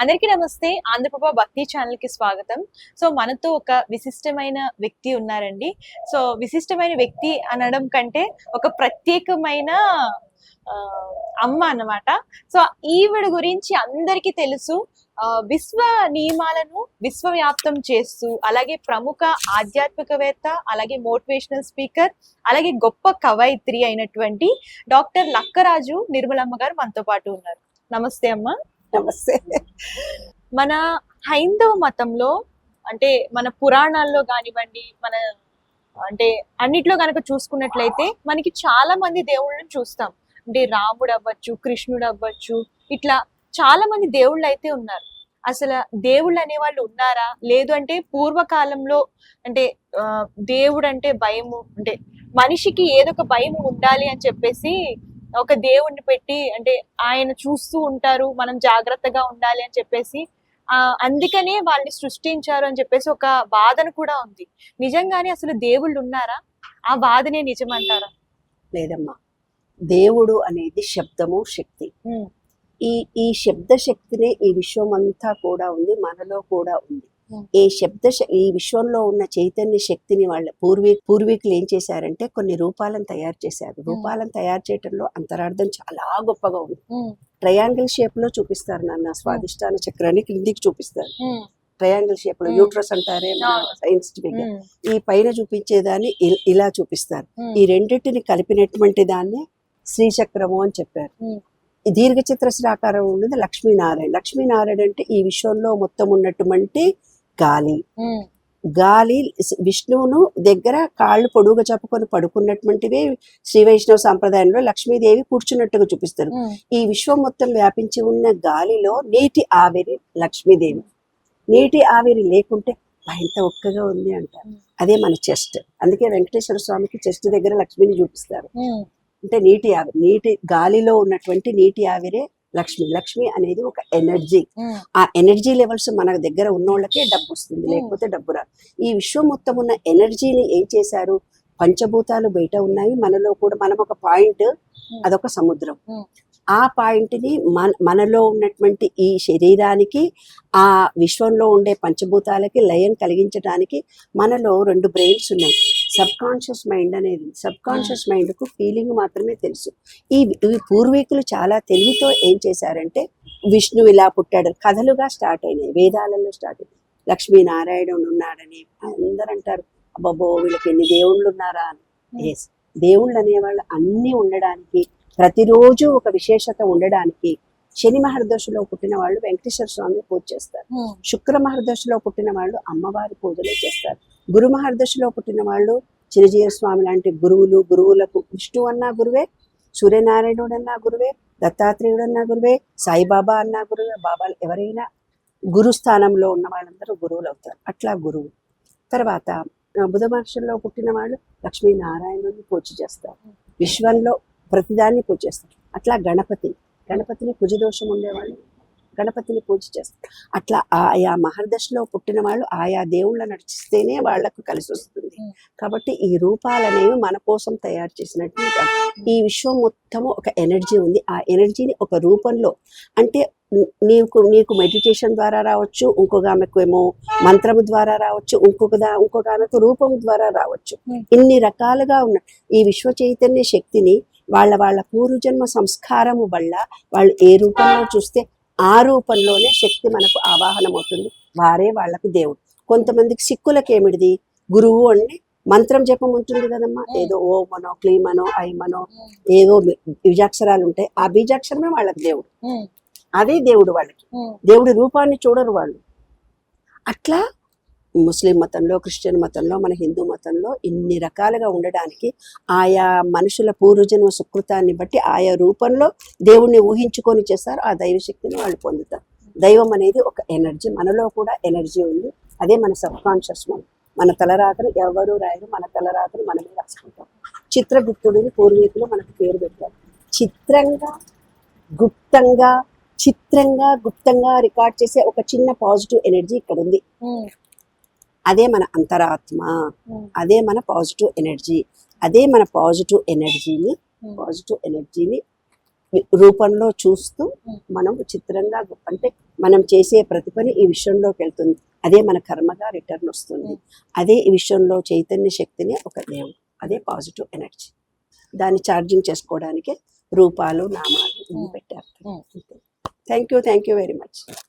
అందరికీ నమస్తే. ఆంధ్రప్రభ భక్తి ఛానల్ కి స్వాగతం. సో మనతో ఒక విశిష్టమైన వ్యక్తి ఉన్నారండి. సో విశిష్టమైన వ్యక్తి అనడం కంటే ఒక ప్రత్యేకమైన అమ్మ అన్నమాట. సో ఈవిడ గురించి అందరికీ తెలుసు. విశ్వ నియమాలను విశ్వవ్యాప్తం చేస్తూ, అలాగే ప్రముఖ ఆధ్యాత్మికవేత్త, అలాగే మోటివేషనల్ స్పీకర్, అలాగే గొప్ప కవయిత్రి అయినటువంటి డాక్టర్ లక్కరాజు నిర్మలమ్మ గారు మనతో పాటు ఉన్నారు. నమస్తే అమ్మ. నమస్తే. మన హైందవ మతంలో అంటే మన పురాణాల్లో కానివ్వండి, మన అంటే అన్నిట్లో కనుక చూసుకున్నట్లయితే మనకి చాలా మంది దేవుళ్ళని చూస్తాం. అంటే రాముడు అవ్వచ్చు, కృష్ణుడు అవ్వచ్చు, ఇట్లా చాలా మంది దేవుళ్ళు అయితే ఉన్నారు. అసలు దేవుళ్ళు అనేవాళ్ళు ఉన్నారా? లేదు అంటే పూర్వకాలంలో అంటే దేవుడు అంటే భయము, అంటే మనిషికి ఏదో ఒక భయం ఉండాలి అని చెప్పేసి ఒక దేవుణ్ణి పెట్టి, అంటే ఆయన చూస్తూ ఉంటారు, మనం జాగ్రత్తగా ఉండాలి అని చెప్పేసి అందుకనే వాళ్ళని సృష్టించారు అని చెప్పేసి ఒక వాదన కూడా ఉంది. నిజంగానే అసలు దేవుళ్ళు ఉన్నారా? ఆ వాదనే నిజమంటారా? లేదమ్మా, దేవుడు అనేది శబ్దము, శక్తి. ఈ శబ్ద శక్తినే ఈ విశ్వం అంతా కూడా ఉంది, మనలో కూడా ఉంది. ఈ విశ్వంలో ఉన్న చైతన్య శక్తిని వాళ్ళ పూర్వీకులు ఏం చేశారంటే కొన్ని రూపాలను తయారు చేశారు. రూపాలను తయారు చేయటంలో అంతరార్థం చాలా గొప్పగా ఉంది. ట్రయాంగిల్ షేప్ లో చూపిస్తారు నాన్న, స్వాదిష్టాన చక్రాన్ని క్రిందికి చూపిస్తారు. ట్రయాంగిల్ షేప్ లో యూట్రస్ అంటారే సైంటిఫిక్, ఈ పైన చూపించేదాన్ని ఇలా చూపిస్తారు. ఈ రెండింటిని కలిపినటువంటి దాన్ని శ్రీచక్రము అని చెప్పారు. ఈ దీర్ఘ చతురస్రాకారం ఉన్నది లక్ష్మీనారాయణ. లక్ష్మీనారాయణ అంటే ఈ విశ్వంలో మొత్తం ఉన్నటువంటి గాలి విష్ణువును దగ్గర కాళ్ళు పొడుగుగా చెప్పుకొని పడుకున్నటువంటివే శ్రీ వైష్ణవ సాంప్రదాయంలో లక్ష్మీదేవి కూర్చున్నట్టుగా చూపిస్తారు. ఈ విశ్వం మొత్తం వ్యాపించి ఉన్న గాలిలో నీటి ఆవిరి లక్ష్మీదేవి. నీటి ఆవిరి లేకుంటే ఎంత ఒక్కగా ఉంది అంటారు. అదే మన చెస్ట్. అందుకే వెంకటేశ్వర స్వామికి చెస్ట్ దగ్గర లక్ష్మిని చూపిస్తారు. అంటే నీటి ఆవిరి, నీటి గాలిలో ఉన్నటువంటి నీటి ఆవిరే లక్ష్మి. లక్ష్మి అనేది ఒక ఎనర్జీ. ఆ ఎనర్జీ లెవెల్స్ మన దగ్గర ఉన్నోళ్ళకే డబ్బు వస్తుంది, లేకపోతే డబ్బు రాదు. ఈ విశ్వం మొత్తం ఉన్న ఎనర్జీని ఏం చేశారు? పంచభూతాలు బయట ఉన్నాయి, మనలో కూడా. మనం ఒక పాయింట్, అదొక సముద్రం. ఆ పాయింట్ ని మనలో ఉన్నటువంటి ఈ శరీరానికి, ఆ విశ్వంలో ఉండే పంచభూతాలకి లయం కలిగించడానికి మనలో 2 బ్రెయిన్స్ ఉన్నాయి. సబ్ కాన్షియస్ మైండ్ అనేది, సబ్ కాన్షియస్ మైండ్ కు ఫీలింగ్ మాత్రమే తెలుసు. ఈ పూర్వీకులు చాలా తెలివితో ఏం చేశారంటే, విష్ణు ఇలా పుట్టాడు కథలుగా స్టార్ట్ అయినాయి, వేదాలలో స్టార్ట్ అయినాయి. లక్ష్మీనారాయణుడు ఉన్నాడని అందరూ అంటారు. అబ్బబ్బో, వీళ్ళకి ఎన్ని దేవుళ్ళు ఉన్నారా అని. ఎస్, దేవుళ్ళు అనేవాళ్ళు అన్ని ఉండడానికి, ప్రతిరోజు ఒక విశేషత ఉండడానికి. శని మహర్దశలో పుట్టిన వాళ్ళు వెంకటేశ్వర స్వామి పూజ చేస్తారు. శుక్ర మహర్దశలో పుట్టిన వాళ్ళు అమ్మవారి పూజలు చేస్తారు. గురు మహర్దశలో పుట్టిన వాళ్ళు చిరజీవ స్వామి లాంటి గురువులకు విష్ణు అన్నా గురువే, సూర్యనారాయణుడు అన్నా గురువే, దత్తాత్రేయుడు అన్నా గురువే, సాయిబాబా అన్నా గురువే. బాబాలు ఎవరైనా గురు స్థానంలో ఉన్న వాళ్ళందరూ గురువులు అవుతారు. అట్లా గురువు. తర్వాత బుధ మహర్షుల్లో పుట్టిన వాళ్ళు లక్ష్మీనారాయణుని పూజ చేస్తారు. విశ్వంలో ప్రతిదాన్ని పూజ చేస్తారు. అట్లా గణపతిని కుజదోషం ఉండేవాళ్ళు గణపతిని పూజ చేస్తారు. అట్లా ఆయా మహర్దశలో పుట్టిన వాళ్ళు ఆయా దేవుళ్ళ నడిచిస్తేనే వాళ్లకు కలిసి వస్తుంది. కాబట్టి ఈ రూపాలనేవి మన కోసం తయారు చేసినట్టు. ఈ విశ్వం మొత్తము ఒక ఎనర్జీ ఉంది. ఆ ఎనర్జీని ఒక రూపంలో, అంటే నీకు మెడిటేషన్ ద్వారా రావచ్చు, ఇంకొక ఆమెకు ఏమో మంత్రము ద్వారా రావచ్చు, ఇంకొక ఆమెకు రూపం ద్వారా రావచ్చు. ఇన్ని రకాలుగా ఉన్న ఈ విశ్వ చైతన్య శక్తిని వాళ్ళ పూర్వజన్మ సంస్కారము వల్ల వాళ్ళు ఏ రూపంలో చూస్తే ఆ రూపంలోనే శక్తి మనకు ఆవాహనం అవుతుంది. వారే వాళ్లకు దేవుడు. కొంతమందికి సిక్కులకి ఏమిటిది, గురువు అంటే మంత్రం జపం ఉంటుంది కదమ్మా, ఏదో ఓమనో క్లీమనో ఐమనో ఏదో బీజాక్షరాలు ఉంటాయి. ఆ బీజాక్షరమే వాళ్ళకి దేవుడు. అదే దేవుడు వాళ్ళకి. దేవుడి రూపాన్ని చూడరు వాళ్ళు. అట్లా ముస్లిం మతంలో, క్రిస్టియన్ మతంలో, మన హిందూ మతంలో ఇన్ని రకాలుగా ఉండడానికి ఆయా మనుషుల పూర్వజన్మ సుకృతాన్ని బట్టి ఆయా రూపంలో దేవుణ్ణి ఊహించుకొని చేస్తారు. ఆ దైవశక్తిని వాళ్ళు పొందుతారు. దైవం అనేది ఒక ఎనర్జీ. మనలో కూడా ఎనర్జీ ఉంది. అదే మన సబ్ కాన్షియస్ మైండ్. మన తలరాత్రి ఎవరు రాయరు, మన తలరాత్రి మనమే రాసుకుంటాం. చిత్రగుప్తుడిని పూర్వీకులు మనకు పేరు పెట్టారు. గుప్తంగా రికార్డ్ చేసే ఒక చిన్న పాజిటివ్ ఎనర్జీ ఇక్కడ ఉంది. అదే మన అంతరాత్మ, అదే మన పాజిటివ్ ఎనర్జీ. అదే మన పాజిటివ్ ఎనర్జీని రూపంలో చూస్తూ మనం చిత్రంగా అంటే మనం చేసే ప్రతి పని ఈ విషయంలోకి వెళ్తుంది. అదే మన కర్మగా రిటర్న్ వస్తుంది. అదే ఈ విషయంలో చైతన్య శక్తిని ఒక దేవుడు, అదే పాజిటివ్ ఎనర్జీ. దాన్ని ఛార్జింగ్ చేసుకోవడానికి రూపాలు నామాలు ఇన్ని పెట్టారు. Thank you very much.